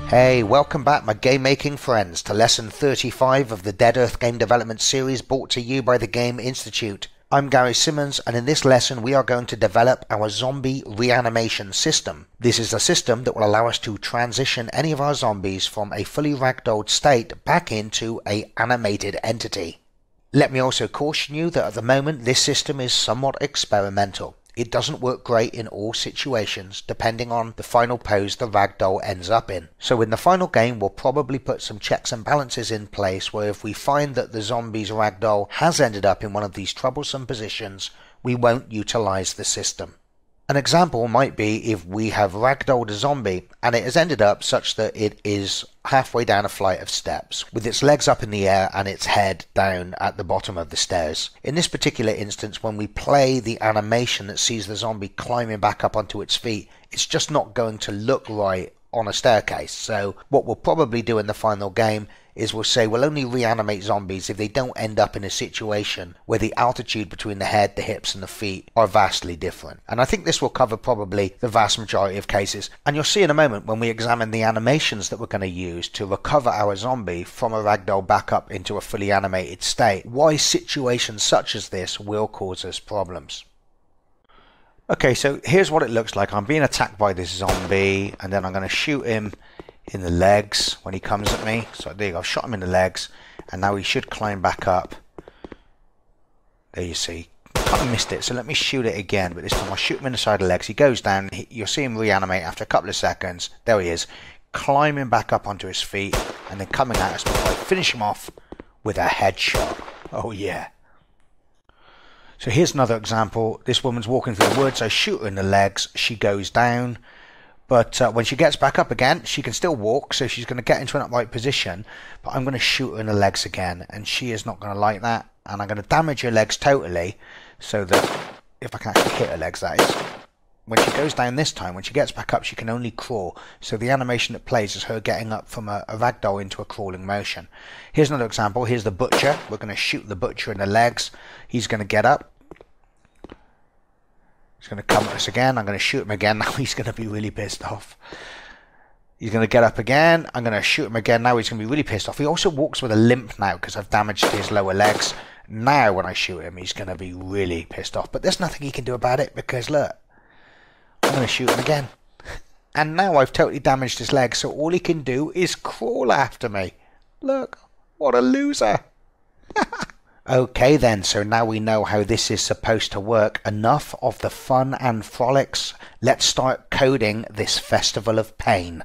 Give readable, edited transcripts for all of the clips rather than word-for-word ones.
Hey, welcome back my game making friends to lesson 35 of the Dead Earth game development series brought to you by the Game Institute. I'm Gary Simmons, and in this lesson we are going to develop our zombie reanimation system. This is a system that will allow us to transition any of our zombies from a fully ragdolled state back into an animated entity. Let me also caution you that at the moment this system is somewhat experimental. It doesn't work great in all situations, depending on the final pose the ragdoll ends up in. So in the final game we'll probably put some checks and balances in place where if we find that the zombie's ragdoll has ended up in one of these troublesome positions, we won't utilize the system. An example might be if we have ragdolled a zombie and it has ended up such that it is halfway down a flight of steps, with its legs up in the air and its head down at the bottom of the stairs. In this particular instance, when we play the animation that sees the zombie climbing back up onto its feet, it's just not going to look right on a staircase. So what we'll probably do in the final game is we'll say we'll only reanimate zombies if they don't end up in a situation where the altitude between the head, the hips and the feet are vastly different. And I think this will cover probably the vast majority of cases. And you'll see in a moment when we examine the animations that we're going to use to recover our zombie from a ragdoll back up into a fully animated state, why situations such as this will cause us problems. Okay, so here's what it looks like. I'm being attacked by this zombie and then I'm going to shoot him in the legs when he comes at me. So there you go, I've shot him in the legs and now he should climb back up. There you see, kind of missed it, so let me shoot it again, but this time I'll shoot him in the side of the legs. He goes down, you'll see him reanimate after a couple of seconds. There he is, climbing back up onto his feet and then coming at us before I finish him off with a headshot. Oh yeah. So here's another example. This woman's walking through the woods, I shoot her in the legs, she goes down. But when she gets back up again, she can still walk, so she's going to get into an upright position. But I'm going to shoot her in the legs again, and she is not going to like that. And I'm going to damage her legs totally, so that if I can actually hit her legs, that is. When she goes down this time, when she gets back up, she can only crawl. So the animation that plays is her getting up from a ragdoll into a crawling motion. Here's another example. Here's the butcher. We're going to shoot the butcher in the legs. He's going to get up. He's going to come at us again. I'm going to shoot him again. Now he's going to be really pissed off. He's going to get up again. I'm going to shoot him again. Now he's going to be really pissed off. He also walks with a limp now because I've damaged his lower legs. Now when I shoot him, he's going to be really pissed off. But there's nothing he can do about it because look, I'm going to shoot him again. And now I've totally damaged his legs. So all he can do is crawl after me. Look, what a loser. Okay then, so now we know how this is supposed to work. Enough of the fun and frolics. Let's start coding this festival of pain.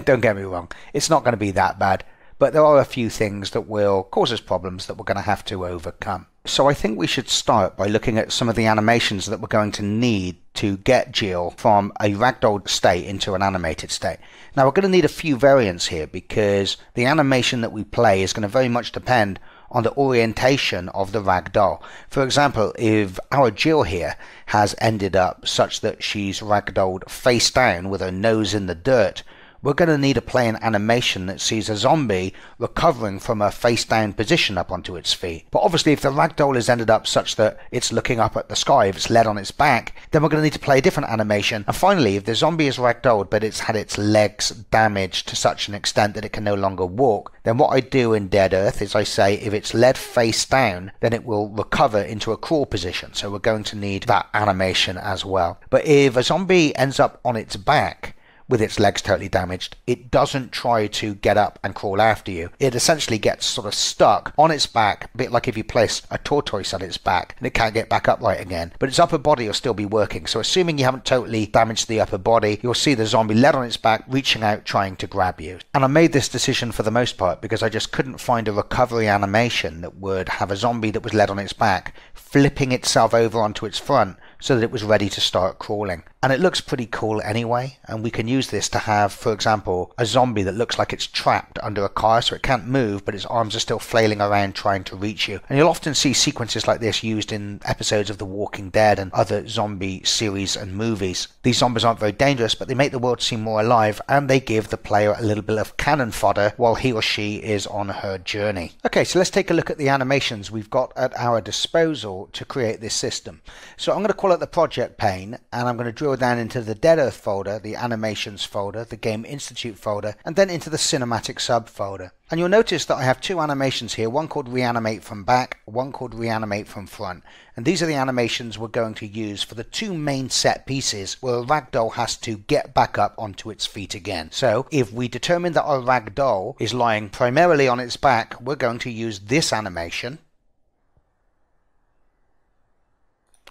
Don't get me wrong, it's not going to be that bad, but there are a few things that will cause us problems that we're going to have to overcome. So I think we should start by looking at some of the animations that we're going to need to get Jill from a ragdolled state into an animated state. Now we're going to need a few variants here because the animation that we play is going to very much depend on the orientation of the ragdoll. For example, if our Jill here has ended up such that she's ragdolled face down with her nose in the dirt, we're going to need to play an animation that sees a zombie recovering from a face down position up onto its feet. But obviously if the ragdoll has ended up such that it's looking up at the sky, if it's led on its back, then we're going to need to play a different animation. And finally, if the zombie is ragdolled but it's had its legs damaged to such an extent that it can no longer walk, then what I do in Dead Earth is I say if it's led face down, then it will recover into a crawl position. So we're going to need that animation as well. But if a zombie ends up on its back, with its legs totally damaged, it doesn't try to get up and crawl after you. It essentially gets sort of stuck on its back, a bit like if you place a tortoise on its back and it can't get back up right again. But its upper body will still be working. So assuming you haven't totally damaged the upper body, you'll see the zombie led on its back, reaching out, trying to grab you. And I made this decision for the most part because I just couldn't find a recovery animation that would have a zombie that was led on its back, flipping itself over onto its front so that it was ready to start crawling. And it looks pretty cool anyway, and we can use this to have, for example, a zombie that looks like it's trapped under a car so it can't move but its arms are still flailing around trying to reach you. And you'll often see sequences like this used in episodes of The Walking Dead and other zombie series and movies. These zombies aren't very dangerous, but they make the world seem more alive and they give the player a little bit of cannon fodder while he or she is on her journey. Okay, so let's take a look at the animations we've got at our disposal to create this system. So I'm going to call scroll at the project pane and I'm going to drill down into the Dead Earth folder, the Animations folder, the Game Institute folder, and then into the Cinematic subfolder. And you'll notice that I have two animations here, one called Reanimate from Back, one called Reanimate from Front. And these are the animations we're going to use for the two main set pieces where a ragdoll has to get back up onto its feet again. So if we determine that our ragdoll is lying primarily on its back, we're going to use this animation.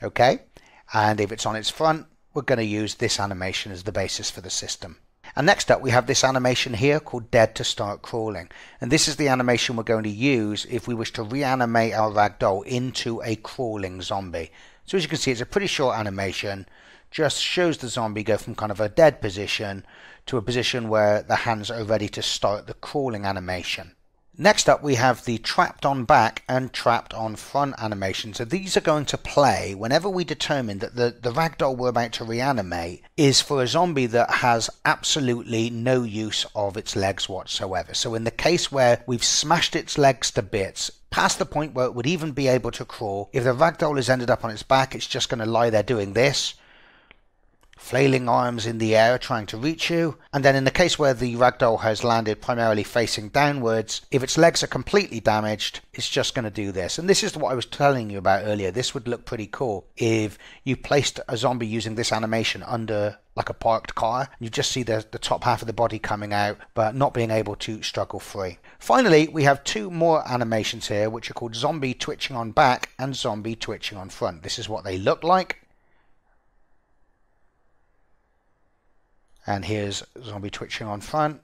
Okay, and if it's on its front, we're going to use this animation as the basis for the system. And next up we have this animation here called Dead to Start Crawling, and this is the animation we're going to use if we wish to reanimate our ragdoll into a crawling zombie. So as you can see, it's a pretty short animation, just shows the zombie go from kind of a dead position to a position where the hands are ready to start the crawling animation. Next up we have the Trapped on Back and Trapped on Front animation. So these are going to play whenever we determine that the ragdoll we're about to reanimate is for a zombie that has absolutely no use of its legs whatsoever. So in the case where we've smashed its legs to bits, past the point where it would even be able to crawl, if the ragdoll has ended up on its back, it's just going to lie there doing this, flailing arms in the air trying to reach you. And then in the case where the ragdoll has landed primarily facing downwards, if its legs are completely damaged, it's just going to do this. And this is what I was telling you about earlier. This would look pretty cool if you placed a zombie using this animation under like a parked car. You just see the top half of the body coming out but not being able to struggle free. Finally, we have two more animations here which are called Zombie Twitching on Back and Zombie Twitching on Front. This is what they look like. And here's Zombie Twitching on Front.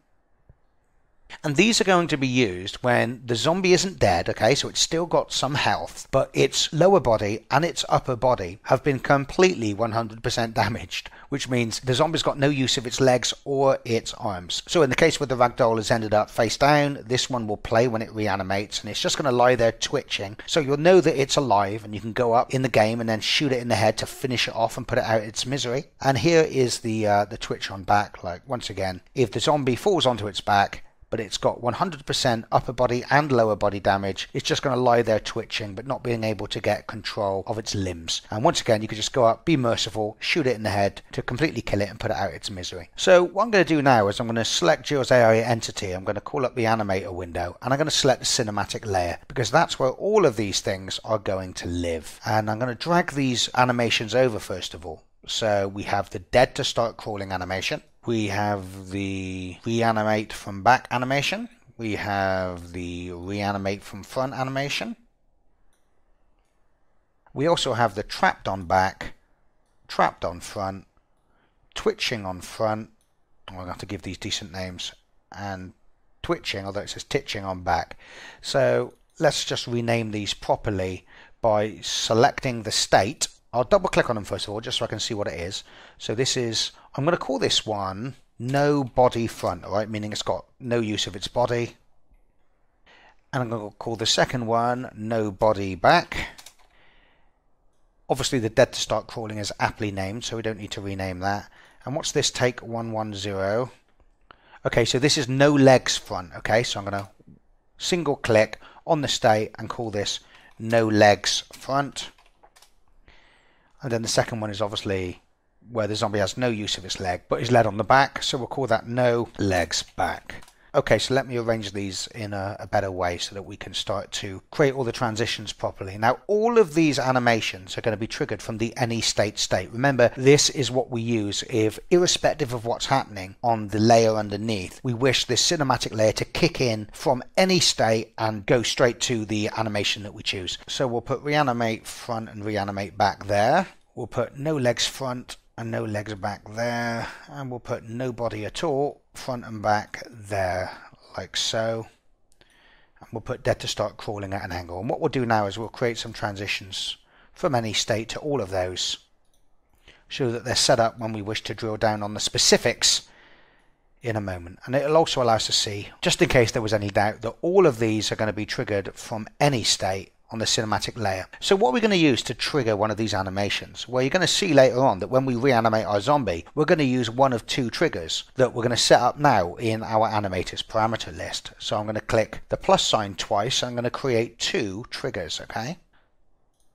And these are going to be used when the zombie isn't dead, okay, so it's still got some health, but its lower body and its upper body have been completely 100% damaged, which means the zombie's got no use of its legs or its arms. So in the case where the ragdoll has ended up face down, this one will play when it reanimates, and it's just going to lie there twitching, so you'll know that it's alive, and you can go up in the game and then shoot it in the head to finish it off and put it out its misery. And here is the twitch on back. Like, once again, if the zombie falls onto its back, but it's got 100% upper body and lower body damage, it's just going to lie there twitching but not being able to get control of its limbs. And once again, you can just go up, be merciful, shoot it in the head to completely kill it and put it out its misery. So what I'm going to do now is I'm going to select Jill's AI entity, I'm going to call up the animator window, and I'm going to select the cinematic layer because that's where all of these things are going to live. And I'm going to drag these animations over first of all. So we have the Dead to Start Crawling animation. We have the Reanimate from Back animation. We have the Reanimate from Front animation. We also have the Trapped on Back, Trapped on Front, Twitching on Front. I'm going to have to give these decent names. And Twitching, although it says Titching on Back. So let's just rename these properly by selecting the state. I'll double click on them first of all, just so I can see what it is. So this is, I'm going to call this one No Body Front, all right, meaning it's got no use of its body. And I'm going to call the second one No Body Back. Obviously the Dead to Start Crawling is aptly named, so we don't need to rename that. And what's this take 110? Okay, so this is No Legs Front, okay, so I'm going to single click on the state and call this No Legs Front. And then the second one is obviously where the zombie has no use of its leg, but is led on the back, so we'll call that No Legs Back. Okay, so let me arrange these in a better way so that we can start to create all the transitions properly. Now, all of these animations are going to be triggered from the Any State state. Remember, this is what we use if, irrespective of what's happening on the layer underneath, we wish this cinematic layer to kick in from any state and go straight to the animation that we choose. So we'll put Reanimate Front and Reanimate Back there. We'll put No Legs Front and No Legs Back there. And we'll put No Body at all, front and back there, like so. And we'll put Dead to Start Crawling at an angle. And what we'll do now is we'll create some transitions from any state to all of those, so that they're set up when we wish to drill down on the specifics in a moment. And it'll also allow us to see, just in case there was any doubt, that all of these are going to be triggered from any state on the cinematic layer. So what are we going to use to trigger one of these animations? Well, you're going to see later on that when we reanimate our zombie, we're going to use one of two triggers that we're going to set up now in our animators parameter list. So I'm going to click the plus sign twice. I'm going to create two triggers, okay?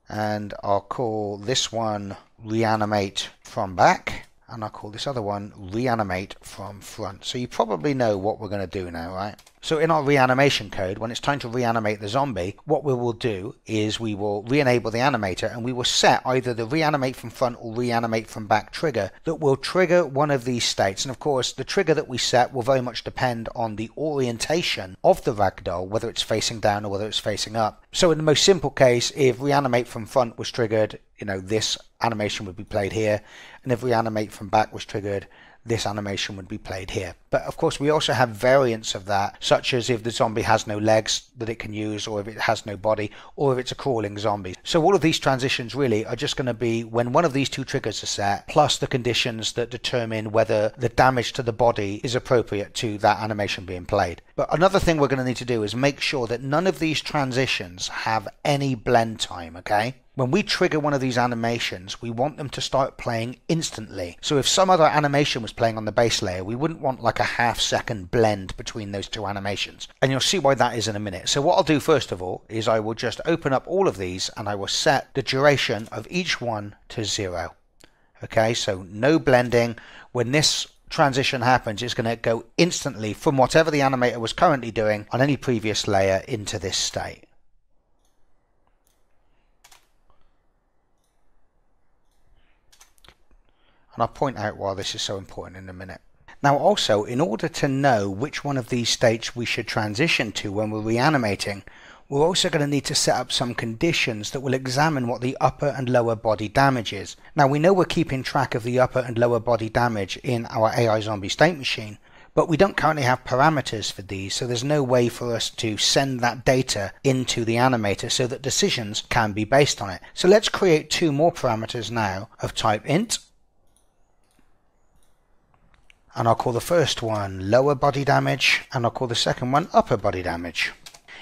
And I'll call this one reanimate from back, and I'll call this other one reanimate from front. So you probably know what we're going to do now, right? So in our reanimation code, when it's time to reanimate the zombie, what we will do is we will re-enable the animator, and we will set either the reanimate from front or reanimate from back trigger that will trigger one of these states. And of course, the trigger that we set will very much depend on the orientation of the ragdoll, whether it's facing down or whether it's facing up. So in the most simple case, if reanimate from front was triggered, this animation would be played here, and if reanimate from back was triggered, this animation would be played here. But of course we also have variants of that, such as if the zombie has no legs that it can use, or if it has no body, or if it's a crawling zombie. So all of these transitions really are just going to be when one of these two triggers are set, plus the conditions that determine whether the damage to the body is appropriate to that animation being played. But another thing we're going to need to do is make sure that none of these transitions have any blend time, okay? When we trigger one of these animations, we want them to start playing instantly. So if some other animation was playing on the base layer, we wouldn't want like a half-second blend between those two animations. And you'll see why that is in a minute. So what I'll do first of all is I will just open up all of these, and I will set the duration of each one to 0. Okay, so no blending. When this transition happens, it's going to go instantly from whatever the animator was currently doing on any previous layer into this state. And I'll point out why this is so important in a minute. Now also, in order to know which one of these states we should transition to when we're reanimating, we're also going to need to set up some conditions that will examine what the upper and lower body damage is. Now we know we're keeping track of the upper and lower body damage in our AI zombie state machine, but we don't currently have parameters for these, so there's no way for us to send that data into the animator so that decisions can be based on it. So let's create two more parameters now of type int. And I'll call the first one lower body damage, and I'll call the second one upper body damage.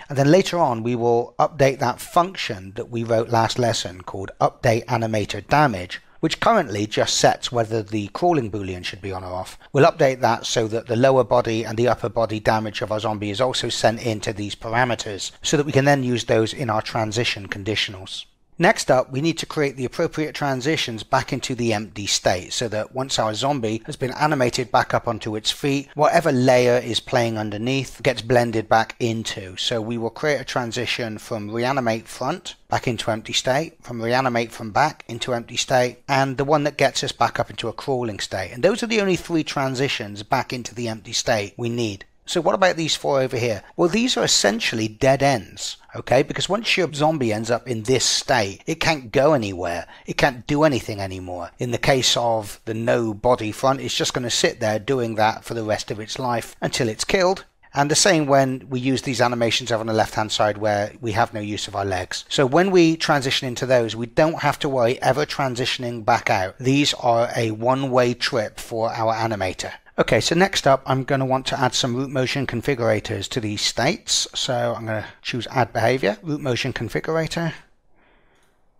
And then later on we will update that function that we wrote last lesson called update animator damage, which currently just sets whether the crawling boolean should be on or off. We'll update that so that the lower body and the upper body damage of our zombie is also sent into these parameters, so that we can then use those in our transition conditionals. Next up, we need to create the appropriate transitions back into the empty state, so that once our zombie has been animated back up onto its feet, whatever layer is playing underneath gets blended back into. So we will create a transition from reanimate front back into empty state, from reanimate from back into empty state, and the one that gets us back up into a crawling state. And those are the only 3 transitions back into the empty state we need. So what about these 4 over here? Well, these are essentially dead ends, okay? Because once your zombie ends up in this state, it can't go anywhere. It can't do anything anymore. In the case of the no body front, it's just going to sit there doing that for the rest of its life until it's killed. And the same when we use these animations over on the left hand side where we have no use of our legs. So when we transition into those, we don't have to worry ever transitioning back out. These are a one-way trip for our animator. Okay, so next up I'm going to want to add some root motion configurators to these states. So I'm going to choose add behavior, root motion configurator,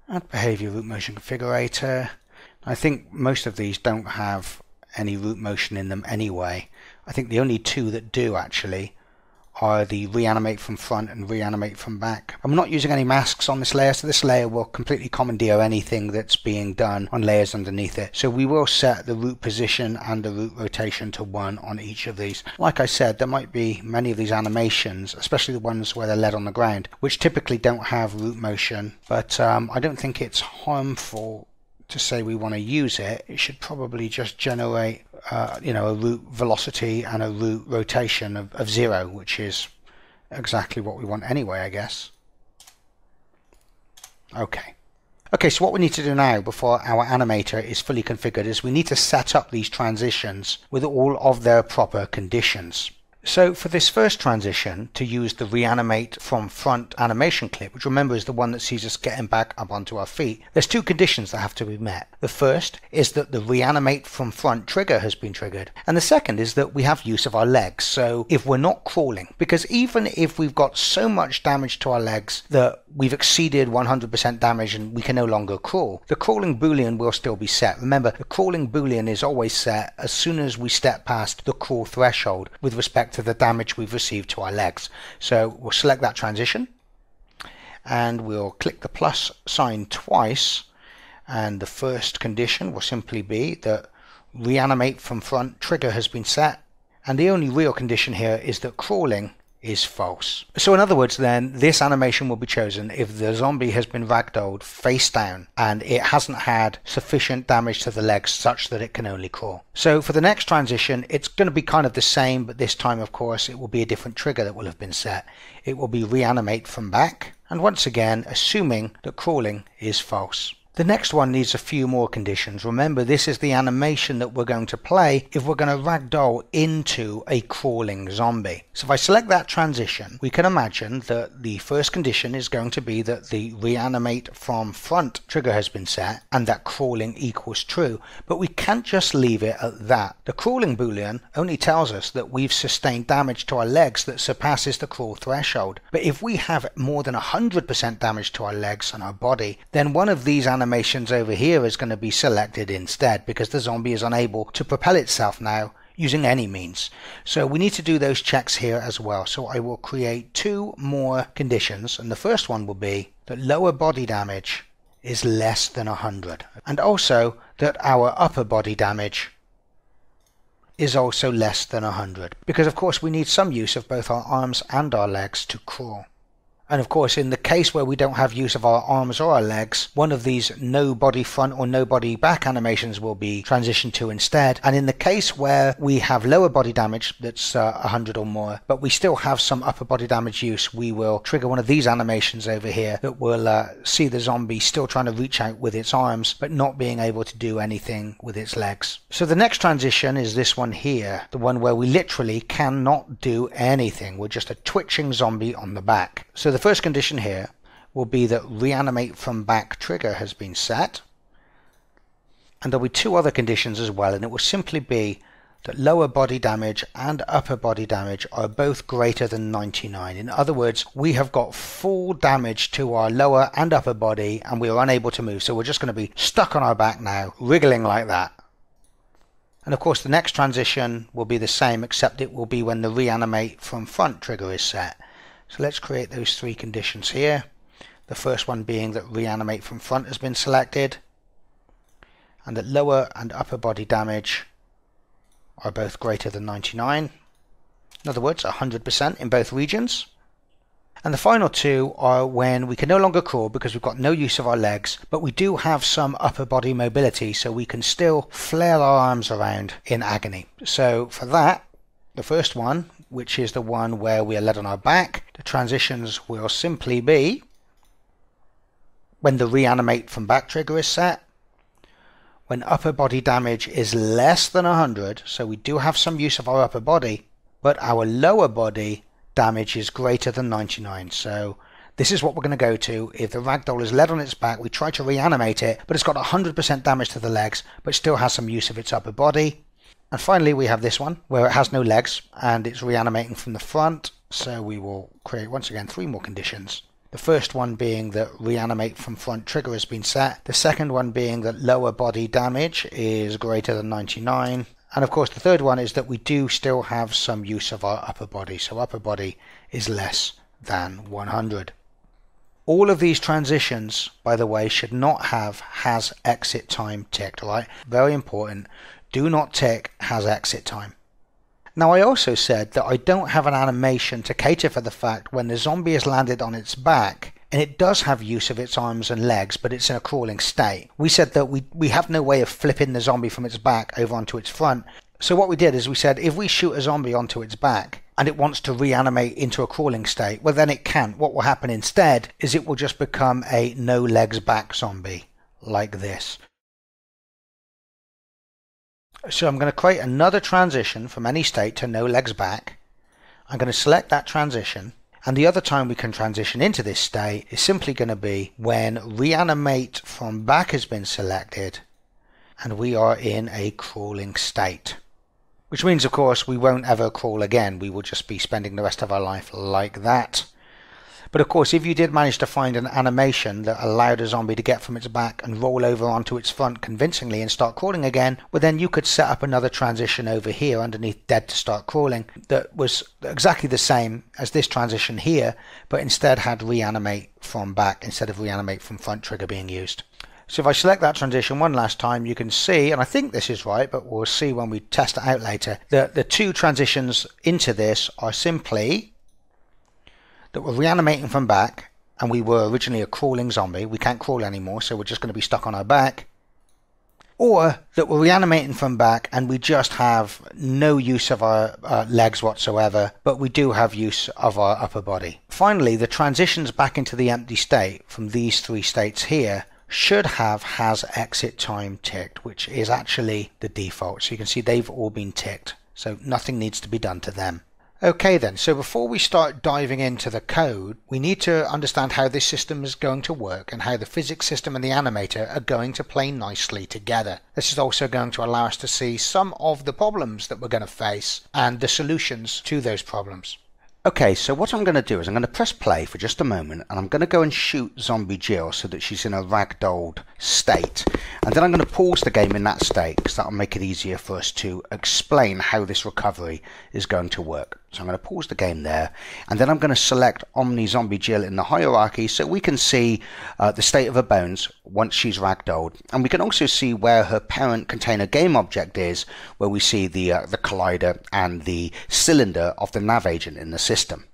add behavior, root motion configurator. I think most of these don't have any root motion in them anyway. I think the only 2 that do actually are the reanimate from front and reanimate from back. I'm not using any masks on this layer, so this layer will completely commandeer anything that's being done on layers underneath it. So we will set the root position and the root rotation to 1 on each of these. Like I said, there might be many of these animations, especially the ones where they're led on the ground, which typically don't have root motion, but I don't think it's harmful to say we want to use it. It should probably just generate a root velocity and a root rotation of 0, which is exactly what we want anyway, I guess. Okay, so what we need to do now before our animator is fully configured is we need to set up these transitions with all of their proper conditions. So for this first transition, to use the reanimate from front animation clip, which remember is the one that sees us getting back up onto our feet, there's 2 conditions that have to be met. The first is that the reanimate from front trigger has been triggered, and the second is that we have use of our legs. So if we're not crawling, because even if we've got so much damage to our legs that we've exceeded 100% damage and we can no longer crawl, the crawling boolean will still be set. Remember, the crawling boolean is always set as soon as we step past the crawl threshold with respect to the damage we've received to our legs. So we'll select that transition and we'll click the plus sign twice, And the first condition will simply be that reanimate from front trigger has been set. And the only real condition here is that crawling is false. So in other words then, this animation will be chosen if the zombie has been ragdolled face down and it hasn't had sufficient damage to the legs such that it can only crawl. So for the next transition, it's going to be kind of the same, but this time of course it will be a different trigger that will have been set. It will be reanimate from back, and once again assuming that crawling is false. The next one needs a few more conditions. Remember, this is the animation that we're going to play if we're going to ragdoll into a crawling zombie. So if I select that transition, we can imagine that the first condition is going to be that the reanimate from front trigger has been set and that crawling equals true. But we can't just leave it at that. The crawling boolean only tells us that we've sustained damage to our legs that surpasses the crawl threshold. But if we have more than 100% damage to our legs and our body, then one of these animations over here is going to be selected instead, because the zombie is unable to propel itself now using any means. So we need to do those checks here as well. So I will create two more conditions, and the first one will be that lower body damage is less than 100, and also that our upper body damage is also less than 100, because of course we need some use of both our arms and our legs to crawl. And of course, in the case where we don't have use of our arms or our legs, one of these no body front or no body back animations will be transitioned to instead. And in the case where we have lower body damage, that's 100 or more, but we still have some upper body damage use, we will trigger one of these animations over here that will see the zombie still trying to reach out with its arms, but not being able to do anything with its legs. So the next transition is this one here, the one where we literally cannot do anything. We're just a twitching zombie on the back. So the first condition here will be that reanimate from back trigger has been set, and there'll be two other conditions as well, and it will simply be that lower body damage and upper body damage are both greater than 99. In other words, we have got full damage to our lower and upper body and we are unable to move, so we're just going to be stuck on our back now, wriggling like that. And of course the next transition will be the same, except it will be when the reanimate from front trigger is set. So let's create those three conditions here. The first one being that reanimate from front has been selected, and that lower and upper body damage are both greater than 99. In other words, 100% in both regions. And the final two are when we can no longer crawl because we've got no use of our legs, but we do have some upper body mobility, so we can still flail our arms around in agony. So for that, the first one, which is the one where we are led on our back, the transitions will simply be when the reanimate from back trigger is set, when upper body damage is less than 100, so we do have some use of our upper body, but our lower body damage is greater than 99. So this is what we're going to go to. If the ragdoll is led on its back, we try to reanimate it, but it's got 100% damage to the legs, but still has some use of its upper body. And finally we have this one where it has no legs and it's reanimating from the front, so we will create once again three more conditions. The first one being that reanimate from front trigger has been set, the second one being that lower body damage is greater than 99, and of course the third one is that we do still have some use of our upper body, so upper body is less than 100. All of these transitions, by the way, should not have has exit time ticked, right? Very important. Do not tick has exit time. Now I also said that I don't have an animation to cater for the fact when the zombie has landed on its back and it does have use of its arms and legs, but it's in a crawling state. We said that we have no way of flipping the zombie from its back over onto its front. So what we did is we said if we shoot a zombie onto its back and it wants to reanimate into a crawling state, well then it can't. What will happen instead is it will just become a no legs back zombie like this. So I'm going to create another transition from any state to no legs back. I'm going to select that transition, and the other time we can transition into this state is simply going to be when reanimate from back has been selected and we are in a crawling state. Which means of course we won't ever crawl again, we will just be spending the rest of our life like that. But of course, if you did manage to find an animation that allowed a zombie to get from its back and roll over onto its front convincingly and start crawling again, well then you could set up another transition over here underneath dead to start crawling that was exactly the same as this transition here, but instead had reanimate from back instead of reanimate from front trigger being used. So if I select that transition one last time, you can see, and I think this is right, but we'll see when we test it out later, that the two transitions into this are simply that we're reanimating from back, and we were originally a crawling zombie. We can't crawl anymore, so we're just going to be stuck on our back. Or that we're reanimating from back and we just have no use of our legs whatsoever, but we do have use of our upper body. Finally, the transitions back into the empty state from these three states here should have has exit time ticked, which is actually the default. So you can see they've all been ticked, so nothing needs to be done to them. Okay then, so before we start diving into the code, we need to understand how this system is going to work and how the physics system and the animator are going to play nicely together. This is also going to allow us to see some of the problems that we're going to face and the solutions to those problems. Okay, so what I'm going to do is I'm going to press play for just a moment, and I'm going to go and shoot Zombie Jill so that she's in a ragdolled state. And then I'm going to pause the game in that state, because that will make it easier for us to explain how this recovery is going to work. So I'm going to pause the game there, and then I'm going to select Omni Zombie Jill in the hierarchy so we can see the state of her bones once she's ragdolled. And we can also see where her parent container game object is, where we see the collider and the cylinder of the nav agent in the system.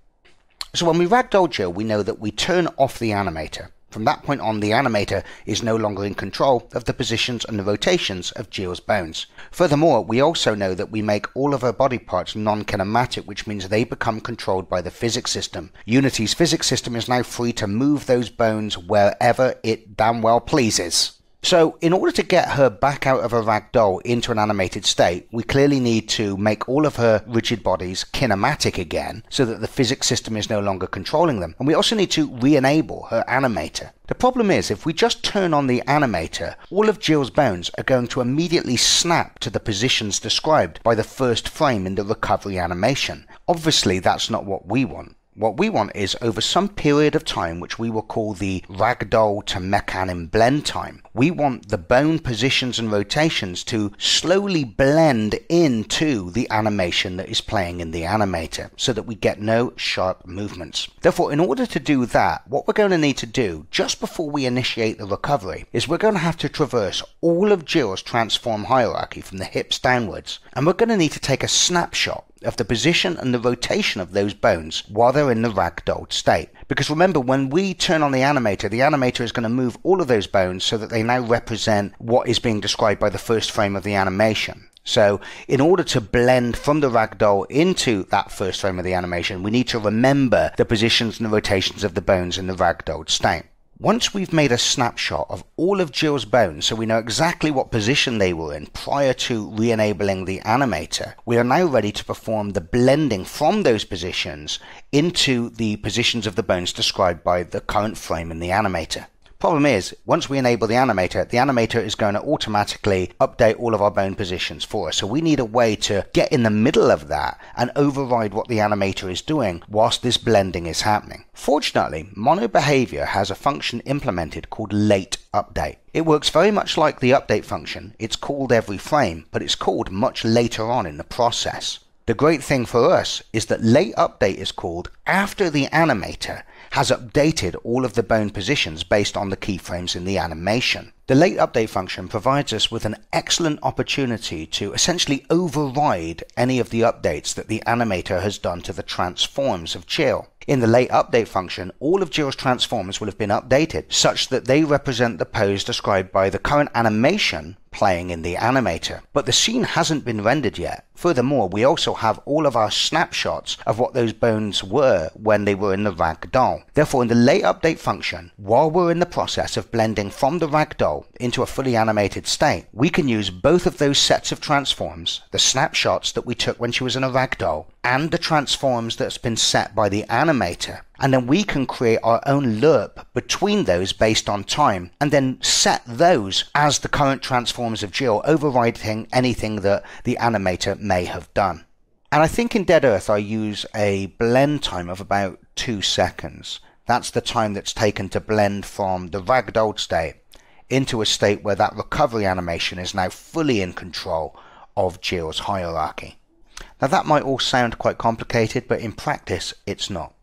So when we ragdoll Jill, we know that we turn off the animator. From that point on, the animator is no longer in control of the positions and the rotations of Jill's bones. Furthermore, we also know that we make all of her body parts non-kinematic, which means they become controlled by the physics system. Unity's physics system is now free to move those bones wherever it damn well pleases. So in order to get her back out of a ragdoll into an animated state, we clearly need to make all of her rigid bodies kinematic again so that the physics system is no longer controlling them. And we also need to re-enable her animator. The problem is, if we just turn on the animator, all of Jill's bones are going to immediately snap to the positions described by the first frame in the recovery animation. Obviously, that's not what we want. What we want is, over some period of time, which we will call the ragdoll to mechanim blend time, we want the bone positions and rotations to slowly blend into the animation that is playing in the animator, so that we get no sharp movements. Therefore, in order to do that, what we're going to need to do, just before we initiate the recovery, is we're going to have to traverse all of Jill's transform hierarchy from the hips downwards, and we're going to need to take a snapshot of the position and the rotation of those bones while they're in the ragdolled state. Because remember, when we turn on the animator is going to move all of those bones so that they now represent what is being described by the first frame of the animation. So in order to blend from the ragdoll into that first frame of the animation, we need to remember the positions and the rotations of the bones in the ragdolled state. Once we've made a snapshot of all of Jill's bones, so we know exactly what position they were in prior to re-enabling the animator, we are now ready to perform the blending from those positions into the positions of the bones described by the current frame in the animator. Problem is, once we enable the animator is going to automatically update all of our bone positions for us. So we need a way to get in the middle of that and override what the animator is doing whilst this blending is happening. Fortunately, Mono Behavior has a function implemented called late update. It works very much like the update function. It's called every frame, but it's called much later on in the process. The great thing for us is that late update is called after the animator has updated all of the bone positions based on the keyframes in the animation. The late update function provides us with an excellent opportunity to essentially override any of the updates that the animator has done to the transforms of Jill. In the late update function, all of Jill's transforms will have been updated such that they represent the pose described by the current animation playing in the animator. But the scene hasn't been rendered yet. Furthermore, we also have all of our snapshots of what those bones were when they were in the ragdoll. Therefore, in the late update function, while we're in the process of blending from the ragdoll into a fully animated state, we can use both of those sets of transforms, the snapshots that we took when she was in a ragdoll, and the transforms that's been set by the animator. And then we can create our own loop between those based on time, and then set those as the current transforms of Jill, overriding anything that the animator may have done. And I think in Dead Earth I use a blend time of about 2 seconds. That's the time that's taken to blend from the ragdolled state into a state where that recovery animation is now fully in control of Jill's hierarchy. Now that might all sound quite complicated, but in practice it's not.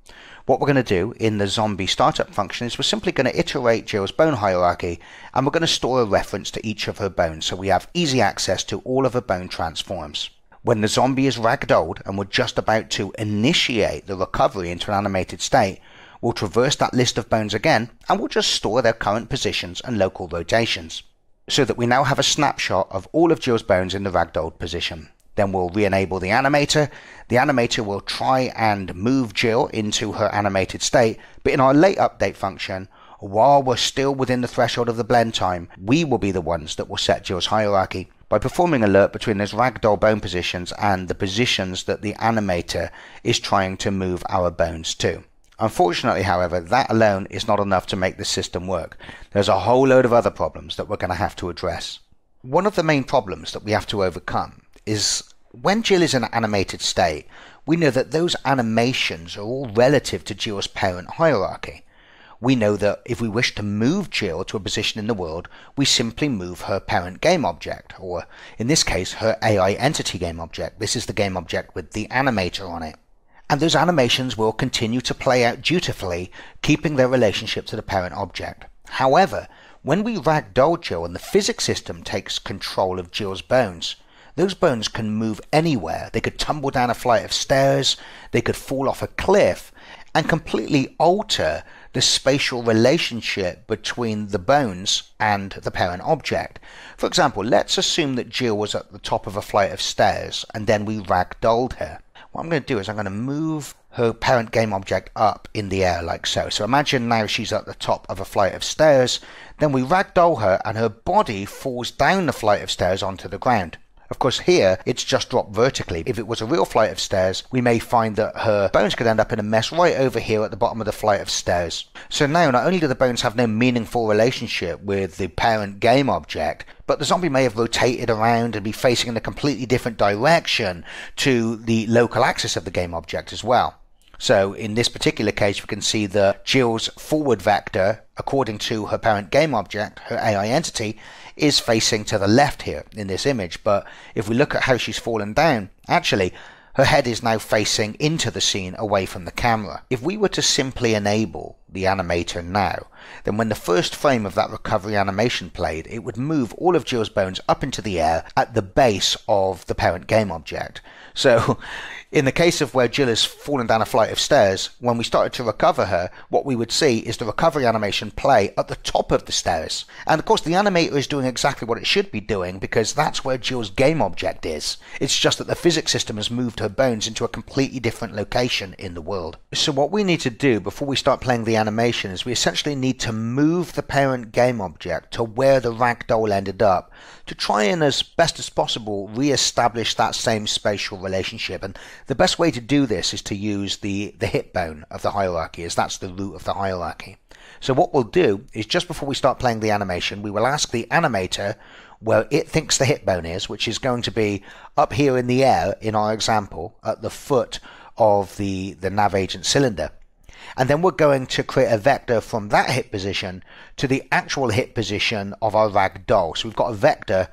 What we're going to do in the zombie startup function is we're simply going to iterate Jill's bone hierarchy, and we're going to store a reference to each of her bones so we have easy access to all of her bone transforms. When the zombie is ragdolled and we're just about to initiate the recovery into an animated state, we'll traverse that list of bones again and we'll just store their current positions and local rotations, so that we now have a snapshot of all of Jill's bones in the ragdolled position. Then we'll re-enable the animator. The animator will try and move Jill into her animated state, but in our late update function, while we're still within the threshold of the blend time, we will be the ones that will set Jill's hierarchy by performing alert between those ragdoll bone positions and the positions that the animator is trying to move our bones to. Unfortunately, however, that alone is not enough to make the system work. There's a whole load of other problems that we're going to have to address. One of the main problems that we have to overcome is when Jill is in an animated state, we know that those animations are all relative to Jill's parent hierarchy. We know that if we wish to move Jill to a position in the world, we simply move her parent game object, or in this case, her AI entity game object. This is the game object with the animator on it. And those animations will continue to play out dutifully, keeping their relationship to the parent object. However, when we ragdoll Jill and the physics system takes control of Jill's bones, those bones can move anywhere. They could tumble down a flight of stairs, they could fall off a cliff, and completely alter the spatial relationship between the bones and the parent object. For example, let's assume that Jill was at the top of a flight of stairs and then we ragdolled her. What I'm going to do is I'm going to move her parent game object up in the air like so. So imagine now she's at the top of a flight of stairs, then we ragdoll her and her body falls down the flight of stairs onto the ground. Of course here it's just dropped vertically. If it was a real flight of stairs, we may find that her bones could end up in a mess right over here at the bottom of the flight of stairs. So now not only do the bones have no meaningful relationship with the parent game object, but the zombie may have rotated around and be facing in a completely different direction to the local axis of the game object as well. So in this particular case we can see that Jill's forward vector, according to her parent game object, her AI entity, is facing to the left here in this image. But if we look at how she's fallen down, actually her head is now facing into the scene away from the camera. If we were to simply enable the animator now, then when the first frame of that recovery animation played, it would move all of Jill's bones up into the air at the base of the parent game object. So in the case of where Jill has fallen down a flight of stairs, when we started to recover her, what we would see is the recovery animation play at the top of the stairs. And of course the animator is doing exactly what it should be doing, because that's where Jill's game object is. It's just that the physics system has moved her bones into a completely different location in the world. So what we need to do before we start playing the animation is we essentially need to move the parent game object to where the ragdoll ended up, to try and as best as possible re-establish that same spatial relationship. And the best way to do this is to use the hip bone of the hierarchy, as that's the root of the hierarchy. So what we'll do is just before we start playing the animation, we will ask the animator where it thinks the hip bone is, which is going to be up here in the air in our example at the foot of the nav agent cylinder. And then we're going to create a vector from that hip position to the actual hip position of our ragdoll. So we've got a vector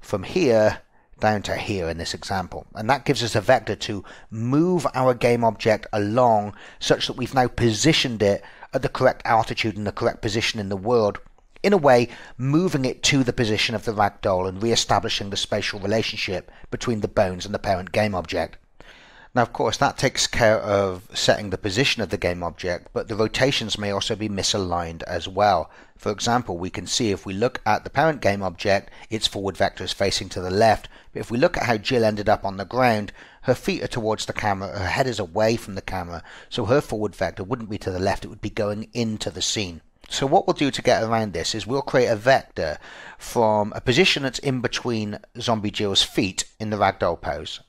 from here down to here in this example, and that gives us a vector to move our game object along such that we've now positioned it at the correct altitude and the correct position in the world, in a way moving it to the position of the ragdoll and re-establishing the spatial relationship between the bones and the parent game object. Now of course that takes care of setting the position of the game object, but the rotations may also be misaligned as well. For example, we can see if we look at the parent game object, its forward vector is facing to the left, but if we look at how Jill ended up on the ground, her feet are towards the camera, her head is away from the camera, so her forward vector wouldn't be to the left, it would be going into the scene. So what we'll do to get around this is we'll create a vector from a position that's in between Zombie Jill's feet in the ragdoll pose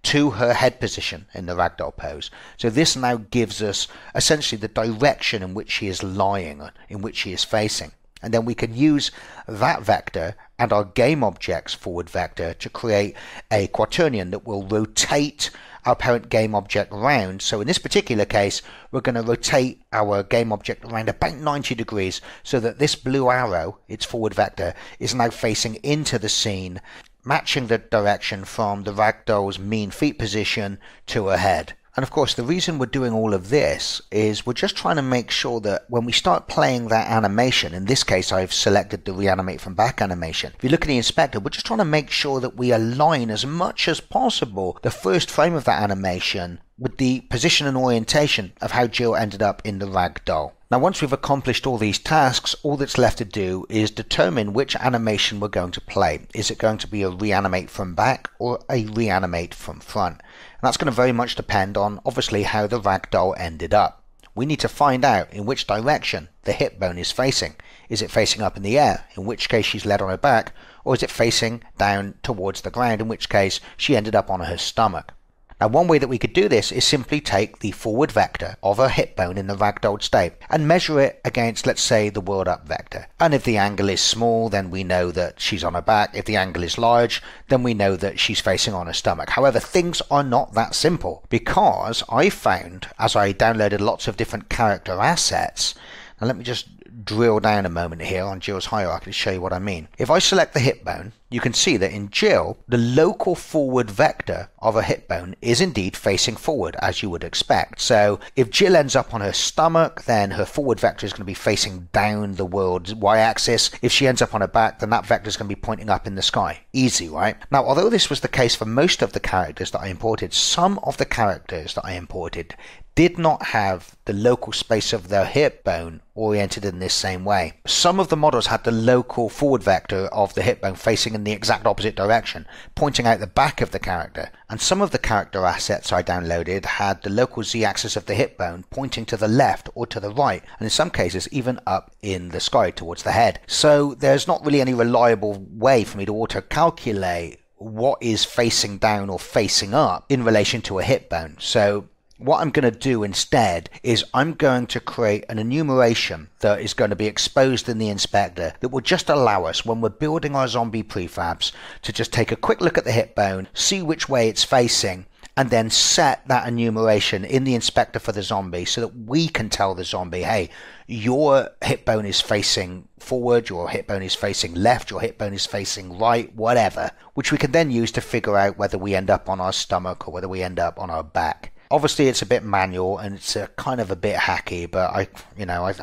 to her head position in the ragdoll pose. So this now gives us essentially the direction in which she is lying, in which she is facing. And then we can use that vector and our game object's forward vector to create a quaternion that will rotate our parent game object around. So in this particular case, we're going to rotate our game object around about 90 degrees so that this blue arrow, its forward vector, is now facing into the scene, matching the direction from the ragdoll's mean feet position to her head. And of course, the reason we're doing all of this is we're just trying to make sure that when we start playing that animation, in this case I've selected the reanimate from back animation. If you look at the inspector, we're just trying to make sure that we align as much as possible the first frame of that animation with the position and orientation of how Jill ended up in the ragdoll. Now once we've accomplished all these tasks, all that's left to do is determine which animation we're going to play. Is it going to be a reanimate from back or a reanimate from front? And that's going to very much depend on obviously how the ragdoll ended up. We need to find out in which direction the hip bone is facing. Is it facing up in the air, in which case she's laid on her back, or is it facing down towards the ground, in which case she ended up on her stomach? Now one way that we could do this is simply take the forward vector of her hip bone in the ragdoll state and measure it against, let's say, the world up vector. And if the angle is small, then we know that she's on her back. If the angle is large, then we know that she's facing on her stomach. However, things are not that simple, because I found, as I downloaded lots of different character assets, now let me just drill down a moment here on Jill's hierarchy to show you what I mean. If I select the hip bone, you can see that in Jill, the local forward vector of a hip bone is indeed facing forward, as you would expect. So if Jill ends up on her stomach, then her forward vector is going to be facing down the world's y-axis. If she ends up on her back, then that vector is going to be pointing up in the sky. Easy, right? Now, although this was the case for most of the characters that I imported, some of the characters that I imported did not have the local space of their hip bone oriented in this same way. Some of the models had the local forward vector of the hip bone facing in the exact opposite direction, pointing out the back of the character. And some of the character assets I downloaded had the local z-axis of the hip bone pointing to the left or to the right, and in some cases even up in the sky towards the head. So there's not really any reliable way for me to auto-calculate what is facing down or facing up in relation to a hip bone. So what I'm going to do instead is I'm going to create an enumeration that is going to be exposed in the inspector that will just allow us, when we're building our zombie prefabs, to just take a quick look at the hip bone, see which way it's facing, and then set that enumeration in the inspector for the zombie so that we can tell the zombie, hey, your hip bone is facing forward, your hip bone is facing left, your hip bone is facing right, whatever, which we can then use to figure out whether we end up on our stomach or whether we end up on our back. Obviously it's a bit manual and it's kind of a bit hacky, but I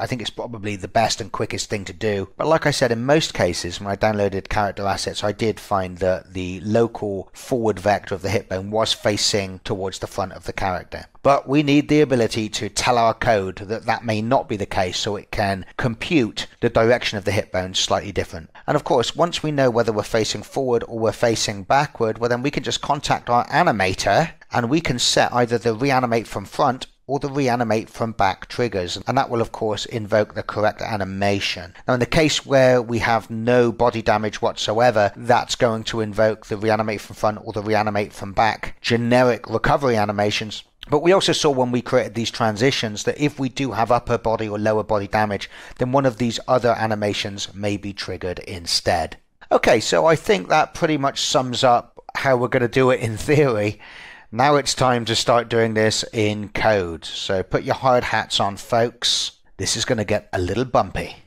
think it's probably the best and quickest thing to do. But like I said, in most cases when I downloaded character assets, I did find that the local forward vector of the hip bone was facing towards the front of the character. But we need the ability to tell our code that that may not be the case, so it can compute the direction of the hip bone slightly different. And of course, once we know whether we're facing forward or we're facing backward, well then we can just contact our animator and we can set either the reanimate from front or the reanimate from back triggers, and that will of course invoke the correct animation. Now in the case where we have no body damage whatsoever, that's going to invoke the reanimate from front or the reanimate from back generic recovery animations. But we also saw when we created these transitions that if we do have upper body or lower body damage, then one of these other animations may be triggered instead. Okay, so I think that pretty much sums up how we're going to do it in theory. Now it's time to start doing this in code. So put your hard hats on, folks. This is going to get a little bumpy.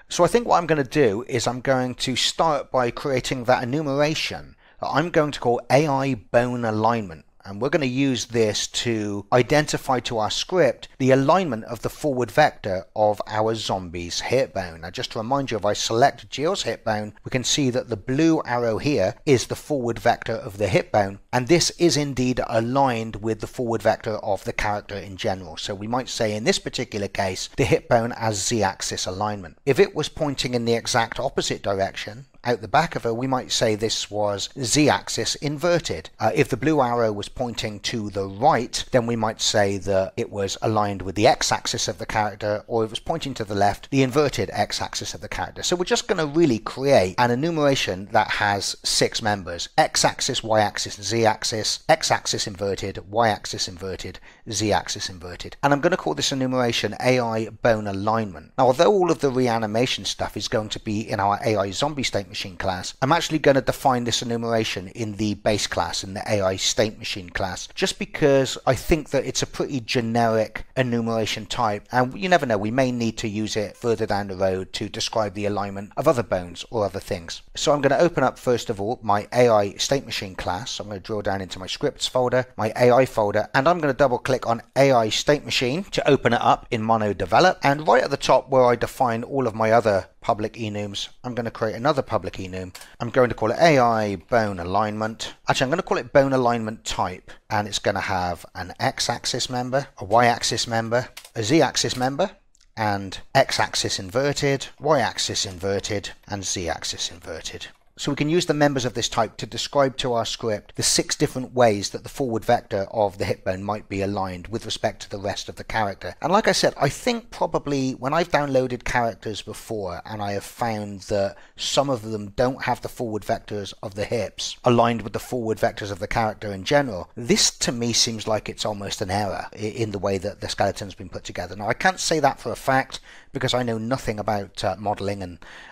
So I think what I'm going to do is I'm going to start by creating that enumeration that I'm going to call AI bone alignment. And we're going to use this to identify to our script the alignment of the forward vector of our zombie's hip bone. Now just to remind you, if I select Jill's hip bone, we can see that the blue arrow here is the forward vector of the hip bone, and this is indeed aligned with the forward vector of the character in general. So we might say in this particular case, the hip bone as z-axis alignment. If it was pointing in the exact opposite direction, out the back of her, we might say this was z-axis inverted. If the blue arrow was pointing to the right, then we might say that it was aligned with the x-axis of the character, or if it was pointing to the left, the inverted x-axis of the character. So we're just going to really create an enumeration that has 6 members: x-axis, y-axis, z-axis, x-axis inverted, y-axis inverted, z-axis inverted. And I'm going to call this enumeration AI bone alignment. Now, although all of the reanimation stuff is going to be in our AI zombie statement machine class, I'm actually going to define this enumeration in the base class, in the AI state machine class, just because I think that it's a pretty generic enumeration type, and you never know, we may need to use it further down the road to describe the alignment of other bones or other things. So I'm going to open up first of all my AI state machine class. I'm going to drill down into my scripts folder, my AI folder, and I'm going to double click on AI state machine to open it up in Mono Develop. And right at the top where I define all of my other public enums, I'm going to create another public enum. I'm going to call it AI bone alignment. Actually, I'm going to call it bone alignment type, and it's going to have an x-axis member, a y-axis member, a z-axis member, and x-axis inverted, y-axis inverted, and z-axis inverted. So we can use the members of this type to describe to our script the 6 different ways that the forward vector of the hip bone might be aligned with respect to the rest of the character. And like I said, I think probably when I've downloaded characters before and I have found that some of them don't have the forward vectors of the hips aligned with the forward vectors of the character in general, this to me seems like it's almost an error in the way that the skeleton's been put together. Now I can't say that for a fact because I know nothing about modeling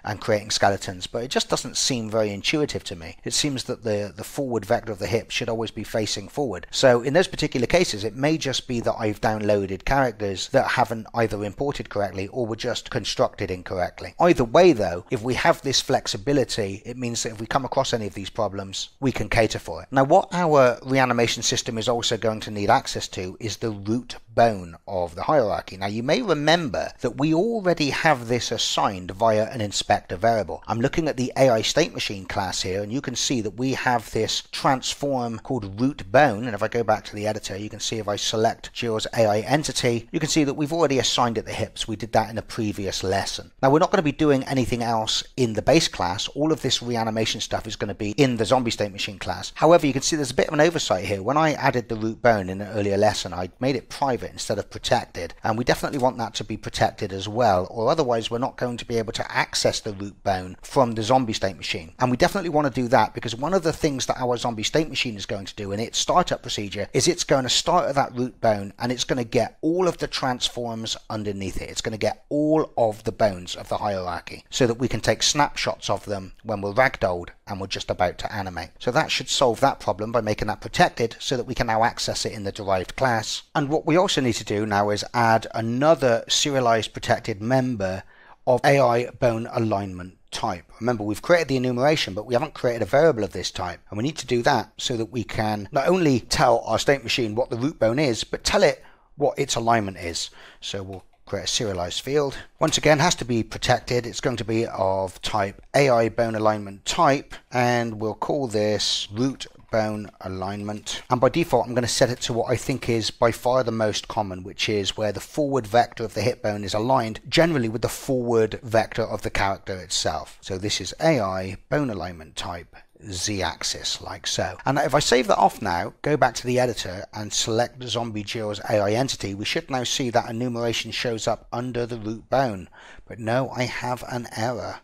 and creating skeletons, but it just doesn't seem very intuitive to me. It seems that the forward vector of the hip should always be facing forward. So in those particular cases, it may just be that I've downloaded characters that haven't either imported correctly or were just constructed incorrectly. Either way though, if we have this flexibility, it means that if we come across any of these problems, we can cater for it. Now what our reanimation system is also going to need access to is the root bone of the hierarchy. Now you may remember that we already have this assigned via an inspector variable. I'm looking at the AI state machine class here, and you can see that we have this transform called root bone, and if I go back to the editor, you can see if I select Jill's AI entity, you can see that we've already assigned it the hips. We did that in a previous lesson. Now we're not going to be doing anything else in the base class. All of this reanimation stuff is going to be in the zombie state machine class. However, you can see there's a bit of an oversight here. When I added the root bone in an earlier lesson, I made it private instead of protected, and we definitely want that to be protected as well, or otherwise we're not going to be able to access the root bone from the zombie state machine. And we definitely want to do that because one of the things that our zombie state machine is going to do in its startup procedure is it's going to start at that root bone and it's going to get all of the transforms underneath it. It's going to get all of the bones of the hierarchy so that we can take snapshots of them when we're ragdolled and we're just about to animate. So that should solve that problem by making that protected so that we can now access it in the derived class. And what we also need to do now is add another serialized protected member of AI bone alignment type. Remember, we've created the enumeration, but we haven't created a variable of this type, and we need to do that so that we can not only tell our state machine what the root bone is, but tell it what its alignment is. So we'll create a serialized field. Once again, has to be protected. It's going to be of type AI bone alignment type, and we'll call this root bone alignment, and by default I'm going to set it to what I think is by far the most common, which is where the forward vector of the hip bone is aligned generally with the forward vector of the character itself. So this is AI bone alignment type z-axis, like so. And if I save that off now, go back to the editor and select Zombie Jill's AI entity, we should now see that enumeration shows up under the root bone. But no, I have an error.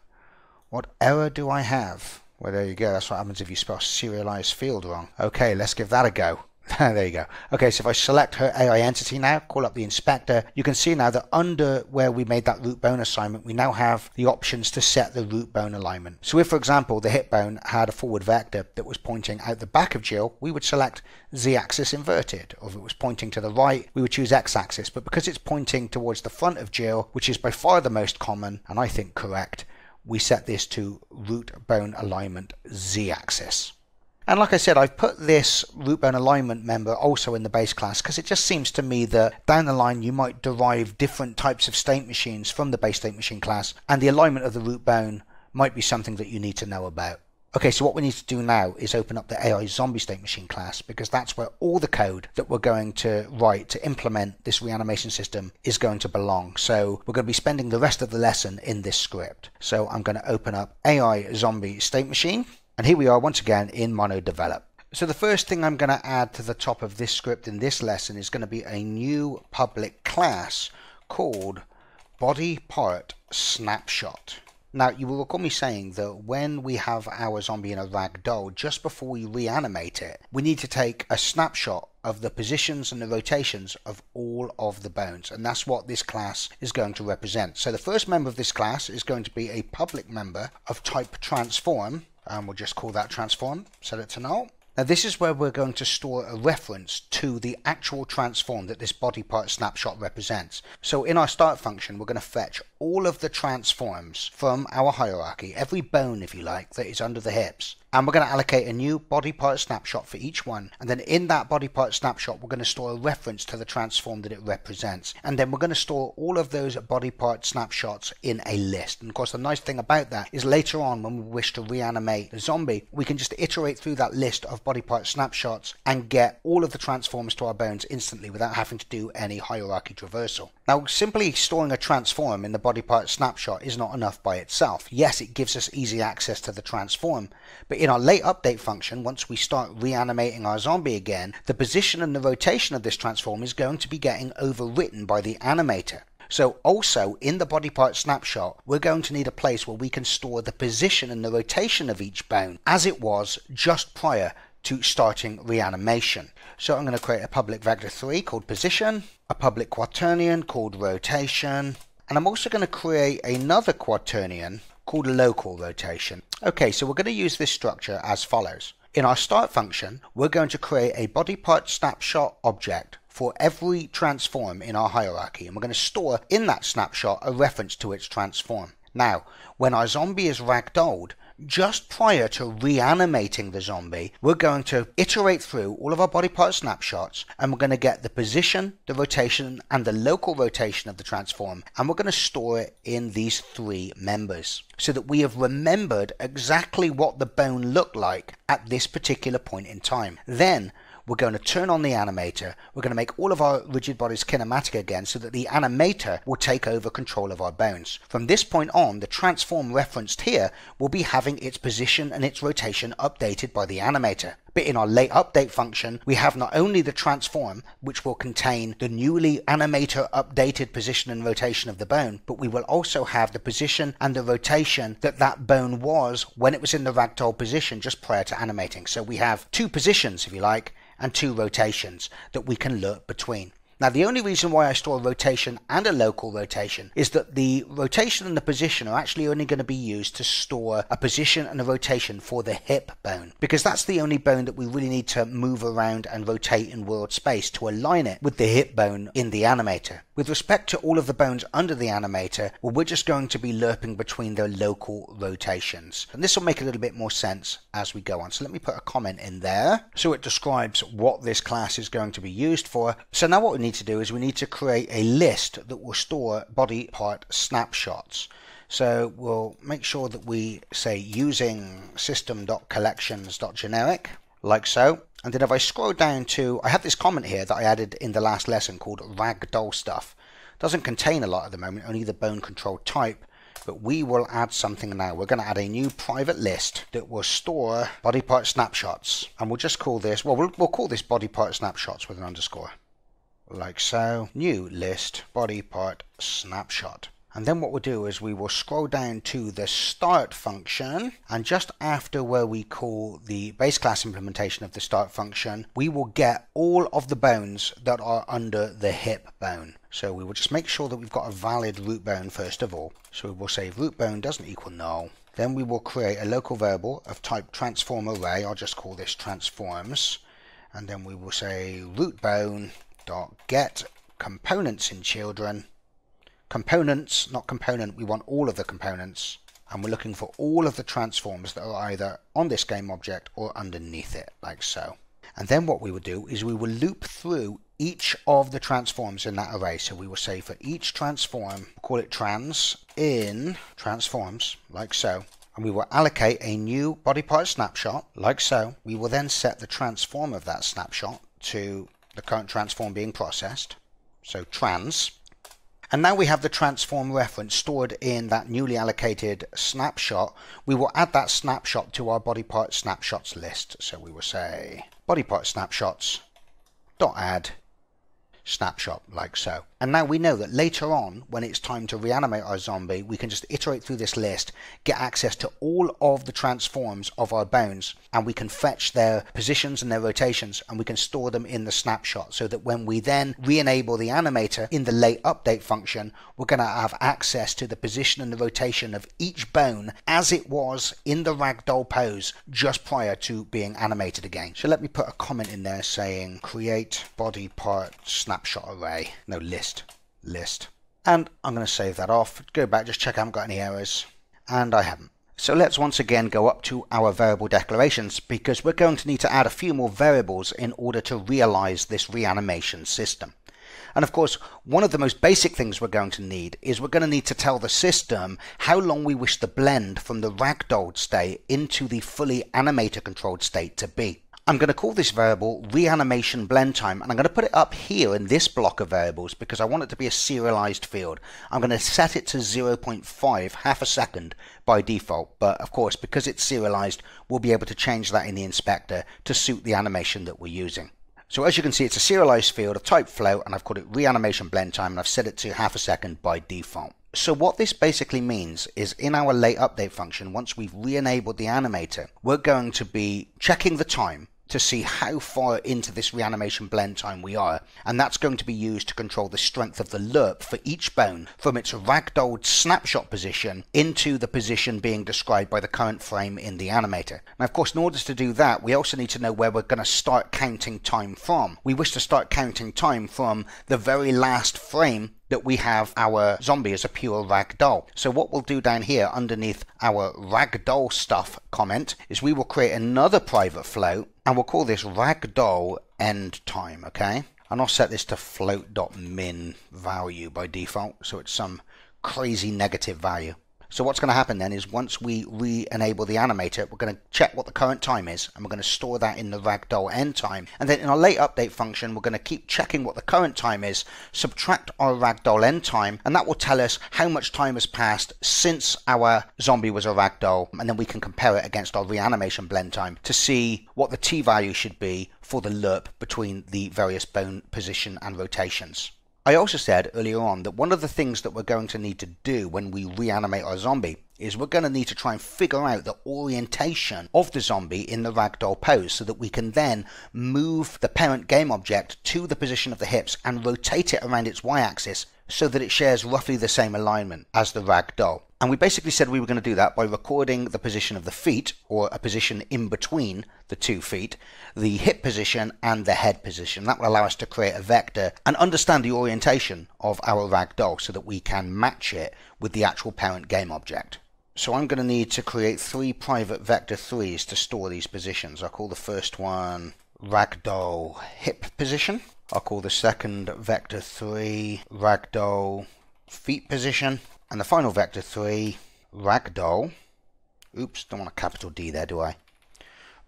What error do I have? Well, there you go. That's what happens if you spell serialized field wrong. Okay, let's give that a go. There you go. Okay, so if I select her AI entity now, call up the inspector, you can see now that under where we made that root bone assignment, we now have the options to set the root bone alignment. So if, for example, the hip bone had a forward vector that was pointing out the back of Jill, we would select z-axis inverted. Or if it was pointing to the right, we would choose x-axis. But because it's pointing towards the front of Jill, which is by far the most common, and I think correct, we set this to root bone alignment z-axis. And like I said, I've put this root bone alignment member also in the base class because it just seems to me that down the line you might derive different types of state machines from the base state machine class, and the alignment of the root bone might be something that you need to know about. Okay, so what we need to do now is open up the AI zombie state machine class, because that's where all the code that we're going to write to implement this reanimation system is going to belong. So we're going to be spending the rest of the lesson in this script. So I'm going to open up AI zombie state machine, and here we are once again in Mono Develop. So the first thing I'm going to add to the top of this script in this lesson is going to be a new public class called body part snapshot. Now, you will recall me saying that when we have our zombie in a ragdoll, just before we reanimate it, we need to take a snapshot of the positions and the rotations of all of the bones, and that's what this class is going to represent. So the first member of this class is going to be a public member of type transform, and we'll just call that transform, set it to null. Now this is where we're going to store a reference to the actual transform that this body part snapshot represents. So in our start function, we're going to fetch all of the transforms from our hierarchy, every bone, if you like, that is under the hips. And we're going to allocate a new body part snapshot for each one. And then in that body part snapshot, we're going to store a reference to the transform that it represents. And then we're going to store all of those body part snapshots in a list. And of course, the nice thing about that is later on, when we wish to reanimate the zombie, we can just iterate through that list of body part snapshots and get all of the transforms to our bones instantly without having to do any hierarchy traversal. Now, simply storing a transform in the body part snapshot is not enough by itself. Yes, it gives us easy access to the transform, but in our late update function, once we start reanimating our zombie again, the position and the rotation of this transform is going to be getting overwritten by the animator. So also in the body part snapshot, we're going to need a place where we can store the position and the rotation of each bone as it was just prior to starting reanimation. So I'm going to create a public vector 3 called position, a public quaternion called rotation, and I'm also going to create another quaternion called local rotation. Okay, so we're going to use this structure as follows. In our start function, we're going to create a body part snapshot object for every transform in our hierarchy, and we're going to store in that snapshot a reference to its transform. Now, when our zombie is ragdolled, just prior to reanimating the zombie, we're going to iterate through all of our body part snapshots, and we're going to get the position, the rotation, and the local rotation of the transform, and we're going to store it in these three members so that we have remembered exactly what the bone looked like at this particular point in time. Then we're going to turn on the animator. We're going to make all of our rigid bodies kinematic again so that the animator will take over control of our bones. From this point on, the transform referenced here will be having its position and its rotation updated by the animator. But in our late update function, we have not only the transform, which will contain the newly animator updated position and rotation of the bone, but we will also have the position and the rotation that that bone was when it was in the ragdoll position just prior to animating. So we have two positions, if you like, and two rotations that we can loop between. Now, the only reason why I store a rotation and a local rotation is that the rotation and the position are actually only going to be used to store a position and a rotation for the hip bone, because that's the only bone that we really need to move around and rotate in world space to align it with the hip bone in the animator. With respect to all of the bones under the animator, well, we're just going to be lerping between the local rotations. And this will make a little bit more sense as we go on. So let me put a comment in there so it describes what this class is going to be used for. So now what we need to do is we need to create a list that will store body part snapshots. So we'll make sure that we say using system.collections.generic, like so. And then if I scroll down to, I have this comment here that I added in the last lesson called ragdoll stuff. Doesn't contain a lot at the moment, only the bone control type, but we will add something now. We're going to add a new private list that will store body part snapshots, and we'll just call this, well, we'll call this body part snapshots with an underscore, like so. New list body part snapshot. And then what we'll do is we will scroll down to the start function, and just after where we call the base class implementation of the start function, we will get all of the bones that are under the hip bone. So we will just make sure that we've got a valid root bone first of all. So we will say root bone doesn't equal null. Then we will create a local variable of type transform array. I'll just call this transforms. And then we will say root bone dot get components in children. Components, not component, we want all of the components, and we're looking for all of the transforms that are either on this game object or underneath it, like so. And then what we will do is we will loop through each of the transforms in that array. So we will say for each transform, call it trans in transforms, like so. And we will allocate a new body part snapshot, like so. We will then set the transform of that snapshot to the current transform being processed, so trans. And now we have the transform reference stored in that newly allocated snapshot. We will add that snapshot to our body part snapshots list. So we will say body part snapshots dot add snapshot, like so. And now we know that later on, when it's time to reanimate our zombie, we can just iterate through this list, get access to all of the transforms of our bones, and we can fetch their positions and their rotations, and we can store them in the snapshot, so that when we then re-enable the animator in the late update function, we're going to have access to the position and the rotation of each bone as it was in the ragdoll pose just prior to being animated again. So let me put a comment in there saying create body part snapshot array. No, list. And I'm going to save that off. Go back, just check I haven't got any errors. And I haven't. So let's once again go up to our variable declarations, because we're going to need to add a few more variables in order to realize this reanimation system. And of course, one of the most basic things we're going to need is we're going to need to tell the system how long we wish the blend from the ragdolled state into the fully animator controlled state to be. I'm going to call this variable reanimation blend time, and I'm going to put it up here in this block of variables because I want it to be a serialized field. I'm going to set it to 0.5, half a second by default, but of course because it's serialized we'll be able to change that in the inspector to suit the animation that we're using. So as you can see, it's a serialized field of type float, and I've called it reanimation blend time, and I've set it to half a second by default. So what this basically means is in our late update function, once we've re-enabled the animator, we're going to be checking the time to see how far into this reanimation blend time we are, and that's going to be used to control the strength of the lerp for each bone from its ragdolled snapshot position into the position being described by the current frame in the animator. Now of course, in order to do that, we also need to know where we're going to start counting time from. We wish to start counting time from the very last frame that we have our zombie as a pure ragdoll. So what we'll do down here underneath our ragdoll stuff comment is we will create another private float, and we'll call this ragdoll end time, okay? And I'll set this to float.min value by default, so it's some crazy negative value. So what's going to happen then is once we re-enable the animator, we're going to check what the current time is, and we're going to store that in the ragdoll end time. And then in our late update function, we're going to keep checking what the current time is, subtract our ragdoll end time, and that will tell us how much time has passed since our zombie was a ragdoll, and then we can compare it against our reanimation blend time to see what the t value should be for the lerp between the various bone position and rotations. I also said earlier on that one of the things that we're going to need to do when we reanimate our zombie is we're going to need to try and figure out the orientation of the zombie in the ragdoll pose, so that we can then move the parent game object to the position of the hips and rotate it around its y-axis so that it shares roughly the same alignment as the ragdoll. And we basically said we were going to do that by recording the position of the feet, or a position in between the 2 feet, the hip position and the head position. That will allow us to create a vector and understand the orientation of our ragdoll so that we can match it with the actual parent game object. So I'm going to need to create 3 private vector 3s to store these positions. I'll call the first one ragdoll hip position. I'll call the second vector 3 ragdoll feet position. And the final vector 3, ragdoll, oops, don't want a capital D there, do I?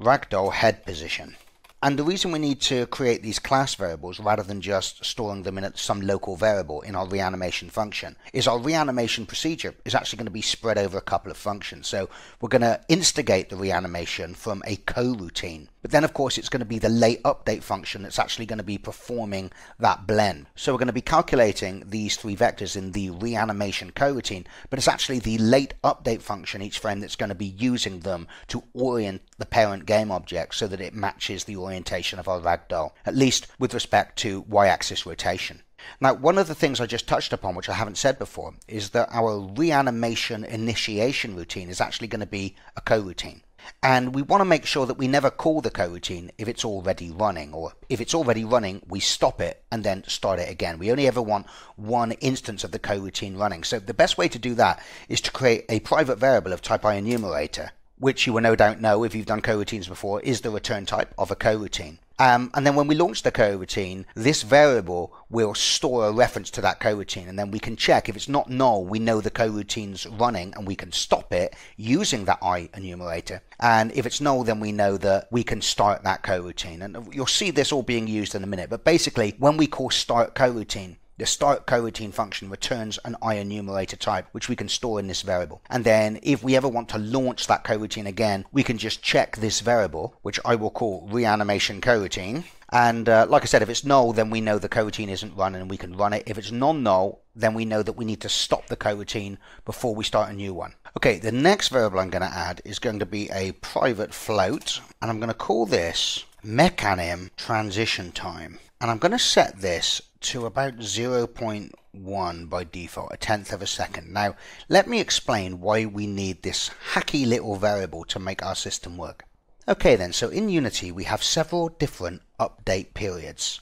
Ragdoll head position. And the reason we need to create these class variables rather than just storing them in some local variable in our reanimation function is our reanimation procedure is actually going to be spread over a couple of functions. So we're going to instigate the reanimation from a coroutine. But then of course it's going to be the late update function that's actually going to be performing that blend. So we're going to be calculating these 3 vectors in the reanimation coroutine, but it's actually the late update function each frame that's going to be using them to orient the parent game object so that it matches the orientation of our ragdoll, at least with respect to y-axis rotation. Now, one of the things I just touched upon, which I haven't said before, is that our reanimation initiation routine is actually going to be a coroutine. And we want to make sure that we never call the coroutine if it's already running, or if it's already running, we stop it and then start it again. We only ever want one instance of the coroutine running. So the best way to do that is to create a private variable of type IEnumerator, which you will no doubt know if you've done coroutines before is the return type of a coroutine. And then when we launch the coroutine, this variable will store a reference to that coroutine, and then we can check if it's not null, we know the coroutine's running and we can stop it using that IEnumerator. And if it's null, then we know that we can start that coroutine. And you'll see this all being used in a minute, but basically when we call start coroutine, The start coroutine function returns an I enumerator type, which we can store in this variable. And then if we ever want to launch that coroutine again, we can just check this variable, which I will call reanimation coroutine. And like I said, if it's null, then we know the coroutine isn't running and we can run it. If it's non-null, then we know that we need to stop the coroutine before we start a new one. Okay, the next variable I'm going to add is going to be a private float, and I'm going to call this mechanim transition time. And I'm going to set this to about 0.1 by default, a tenth of a second. Now, let me explain why we need this hacky little variable to make our system work. Okay then, so in Unity we have several different update periods.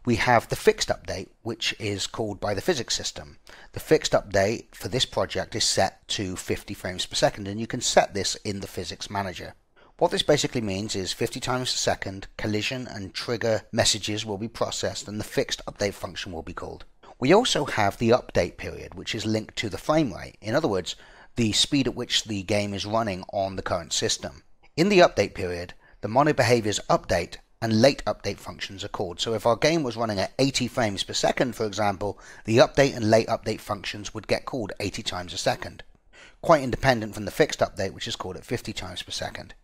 We have the fixed update, which is called by the physics system. The fixed update for this project is set to 50 frames per second, and you can set this in the physics manager. What this basically means is 50 times a second, collision and trigger messages will be processed and the fixed update function will be called. We also have the update period, which is linked to the frame rate. In other words, the speed at which the game is running on the current system. In the update period, the mono behaviors update and late update functions are called. So if our game was running at 80 frames per second, for example, the update and late update functions would get called 80 times a second. Quite independent from the fixed update, which is called at 50 times per second.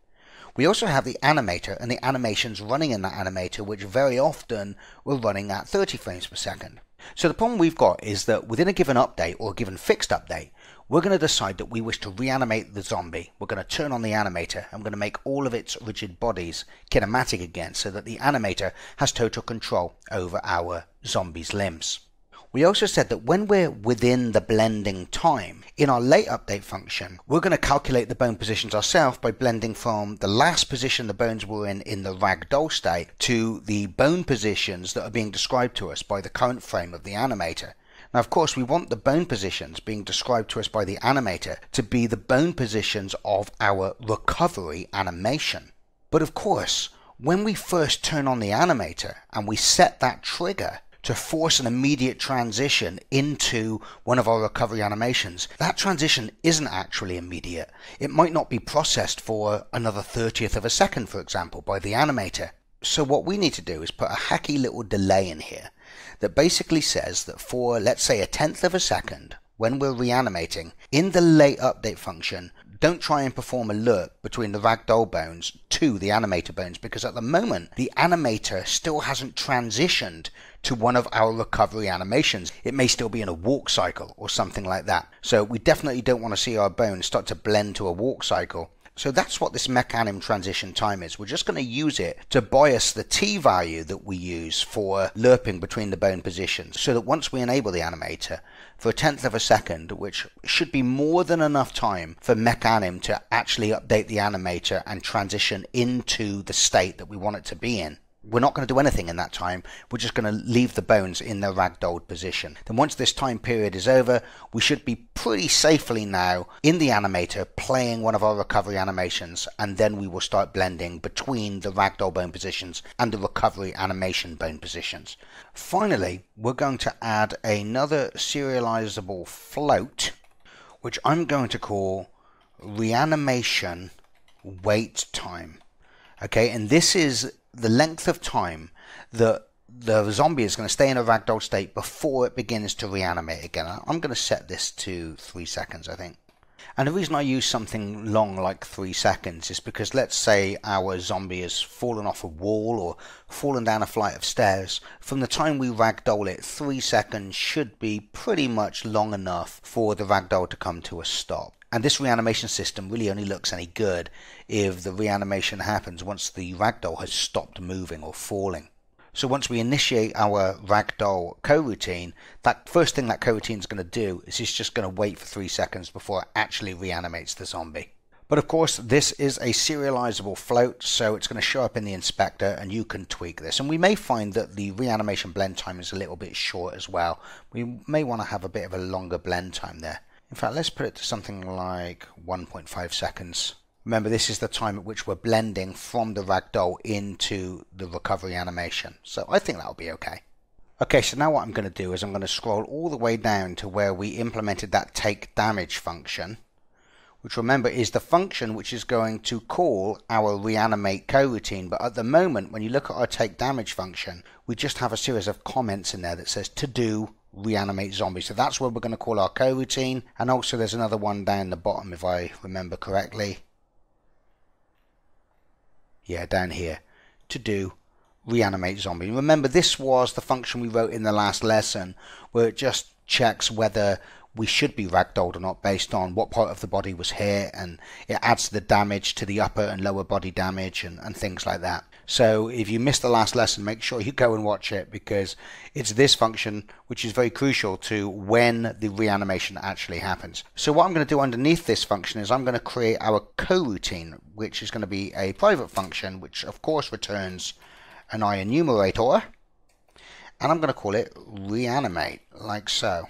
We also have the animator and the animations running in that animator, which very often were running at 30 frames per second. So the problem we've got is that within a given update or a given fixed update, we're going to decide that we wish to reanimate the zombie. We're going to turn on the animator and we're going to make all of its rigid bodies kinematic again so that the animator has total control over our zombie's limbs. We also said that when we're within the blending time, in our late update function, we're going to calculate the bone positions ourselves by blending from the last position the bones were in the ragdoll state to the bone positions that are being described to us by the current frame of the animator. Now, of course, we want the bone positions being described to us by the animator to be the bone positions of our recovery animation. But of course, when we first turn on the animator and we set that trigger to force an immediate transition into one of our recovery animations, that transition isn't actually immediate. It might not be processed for another 30th of a second, for example, by the animator. So what we need to do is put a hacky little delay in here that basically says that for, let's say, a tenth of a second, when we're reanimating, in the late update function, don't try and perform a loop between the ragdoll bones to the animator bones, because at the moment the animator still hasn't transitioned to one of our recovery animations. It may still be in a walk cycle or something like that. So we definitely don't want to see our bones start to blend to a walk cycle. So that's what this mechanim transition time is. We're just going to use it to bias the t value that we use for looping between the bone positions, so that once we enable the animator, for a tenth of a second, which should be more than enough time for mechanim to actually update the animator and transition into the state that we want it to be in, we're not going to do anything in that time. We're just going to leave the bones in their ragdolled position. Then once this time period is over, we should be pretty safely now in the animator playing one of our recovery animations, and then we will start blending between the ragdoll bone positions and the recovery animation bone positions. Finally, we're going to add another serializable float, which I'm going to call reanimation wait time. Okay, and this is the length of time that the zombie is going to stay in a ragdoll state before it begins to reanimate again. I'm going to set this to 3 seconds, I think. And the reason I use something long like 3 seconds is because, let's say our zombie has fallen off a wall or fallen down a flight of stairs. From the time we ragdoll it, 3 seconds should be pretty much long enough for the ragdoll to come to a stop. And this reanimation system really only looks any good if the reanimation happens once the ragdoll has stopped moving or falling. So once we initiate our ragdoll coroutine, that first thing that coroutine is going to do is it's just going to wait for 3 seconds before it actually reanimates the zombie. But of course, this is a serializable float, so it's going to show up in the inspector and you can tweak this. And we may find that the reanimation blend time is a little bit short as well. We may want to have a bit of a longer blend time there. In fact, let's put it to something like 1.5 seconds. Remember, this is the time at which we're blending from the ragdoll into the recovery animation. So I think that'll be okay. Okay, so now what I'm going to do is I'm going to scroll all the way down to where we implemented that take damage function, which, remember, is the function which is going to call our reanimate coroutine. But at the moment, when you look at our take damage function, we just have a series of comments in there that says to do reanimate zombie. So that's where we're going to call our coroutine. And also there's another one down the bottom if I remember correctly. Yeah, down here to do reanimate zombie. Remember, this was the function we wrote in the last lesson where it just checks whether we should be ragdolled or not based on what part of the body was hit, and it adds the damage to the upper and lower body damage and things like that. So if you missed the last lesson, make sure you go and watch it, because it's this function which is very crucial to when the reanimation actually happens. So what I'm going to do underneath this function is I'm going to create our coroutine, which is going to be a private function which of course returns an I enumerator, and I'm going to call it reanimate, like so.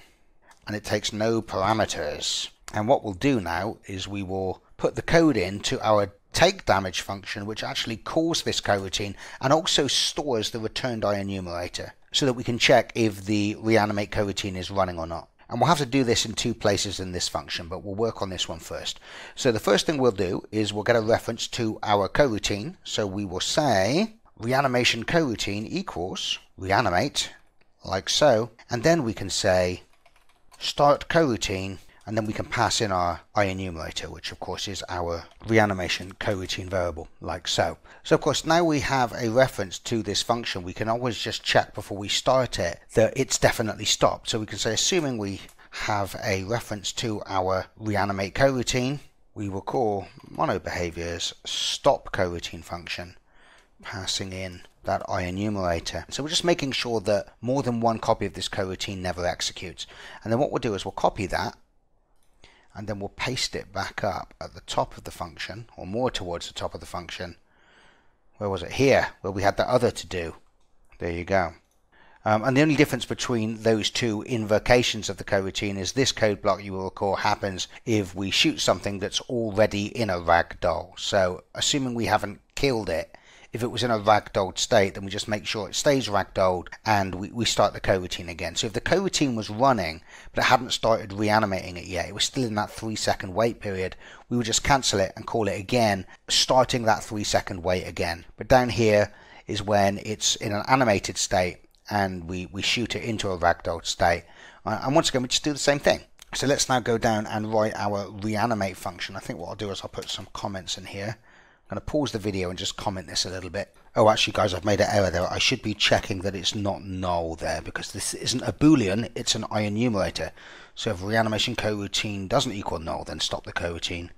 And it takes no parameters. And what we'll do now is we will put the code into our take damage function, which actually calls this coroutine and also stores the returned I enumerator, so that we can check if the reanimate coroutine is running or not. And we'll have to do this in two places in this function, but we'll work on this one first. So the first thing we'll do is we'll get a reference to our coroutine. So we will say reanimation coroutine equals reanimate, like so, and then we can say start coroutine, and then we can pass in our I enumerator, which of course is our reanimation coroutine variable, like so. So of course now we have a reference to this function. We can always just check before we start it that it's definitely stopped. So we can say, assuming we have a reference to our reanimate coroutine, we will call mono behaviors stop coroutine function, passing in that I enumerator. So we're just making sure that more than one copy of this coroutine never executes. And then what we'll do is we'll copy that, and then we'll paste it back up at the top of the function, or more towards the top of the function. Where was it? Here, where we had the other to do. There you go. And the only difference between those two invocations of the coroutine is this code block, you will recall, happens if we shoot something that's already in a ragdoll. So assuming we haven't killed it, if it was in a ragdolled state, then we just make sure it stays ragdolled and we start the coroutine again. So if the coroutine was running but it hadn't started reanimating it yet, it was still in that 3-second wait period, we would just cancel it and call it again, starting that 3-second wait again. But down here is when it's in an animated state and we shoot it into a ragdolled state. And once again we just do the same thing. So let's now go down and write our reanimate function. I think what I'll do is I'll put some comments in here. I'm going to pause the video and just comment this a little bit. Oh, actually guys, I've made an error there. I should be checking that it's not null there, because this isn't a boolean, it's an I enumerator. So if reanimation coroutine doesn't equal null, then stop the coroutine.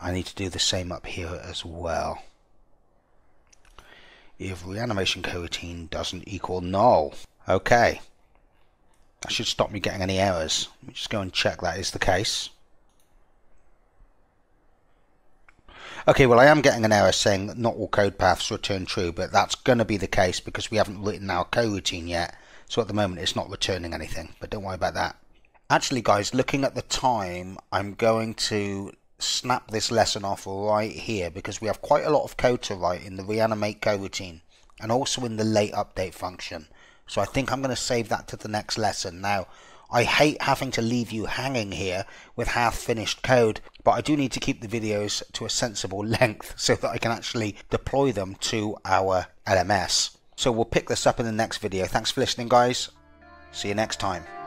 I need to do the same up here as well. If reanimation coroutine doesn't equal null. Okay. That should stop me getting any errors. Let me just go and check that is the case. Okay, well I am getting an error saying not all code paths return true, but that's going to be the case because we haven't written our coroutine yet. So at the moment it's not returning anything, but don't worry about that. Actually guys, looking at the time, I'm going to snap this lesson off right here because we have quite a lot of code to write in the reanimate coroutine and also in the late update function. So I think I'm going to save that to the next lesson. Now, I hate having to leave you hanging here with half-finished code, but I do need to keep the videos to a sensible length so that I can actually deploy them to our LMS. So we'll pick this up in the next video. Thanks for listening, guys. See you next time.